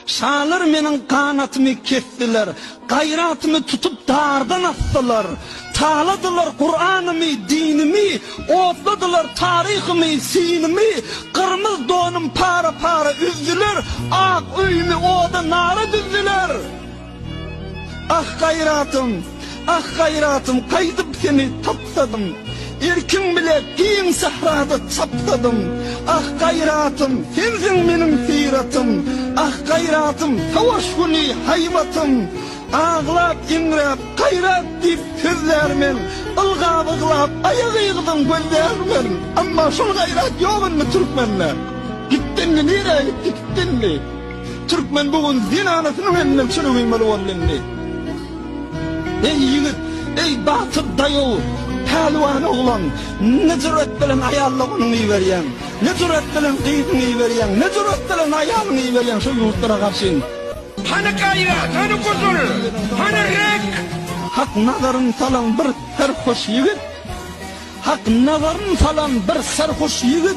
Şalar menin kanatımı kestiler, gayratımı tutup dardan attılar. Tağladılar Kur'an'ımı, dinimi, otladılar tarihimi, sinimi. Kırmızı donum para para üzdüler, ak öyümü oda nara düzdüler. Ah gayratım, kaydıp seni taptadım. İrkin bile giyin sahrada çaptadım. Ah gayratım, sensin benim siratım. Ah gayratım, savaş günü hayvatım. Ağlap, ingrap, gayrat deyip sözlermen, ılgap, ayak yığdım gözlermen. Ama şol gayrat yoğun mu Türkmenler? Gittin mi, nereye gittin mi? Türkmen bugün din anasının önünden şunu bilmeli oğlunni. Ey yiğit, ey batır dayo, pehlivan oğlan, ne cüret bilen ayallığını iyi veriyen, ne cüret bilen kıyıtını iyi veriyen, ne cüret bilen ayallığını iyi veriyen şu yurtlara karşın. Hani gayret, hani kuzul, hani rek? Hak nazarın salan bir serhoş yiğit, hak nazarın salan bir serhoş yiğit,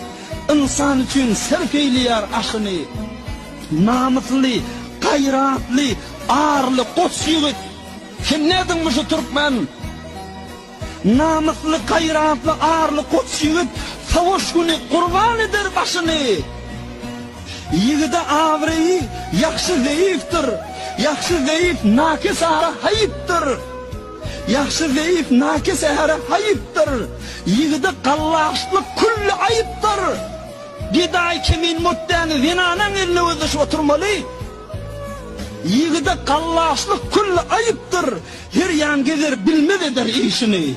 insan için serf eyleyar aşını. Namuslu, gayratlı, ağırlı koç yiğit. Sen ne edin bu şu Türkmen? Namuslu, gayratlı, ağırlı koç yiğit, savaş günü kurban eder başını. Yiğide avreyi, yakşı zayıftır. Yakşı zayıf, nakis ahara hayıptır. Yakşı zayıf, nakis ahara hayıptır. Yiğide kallaşlık kulli ayıptır. Giday kimin muttani zinanan eline özdeş oturmalı. Yiğide kallaşlık kulli ayıptır. Her yan gelir bilmez eder işini.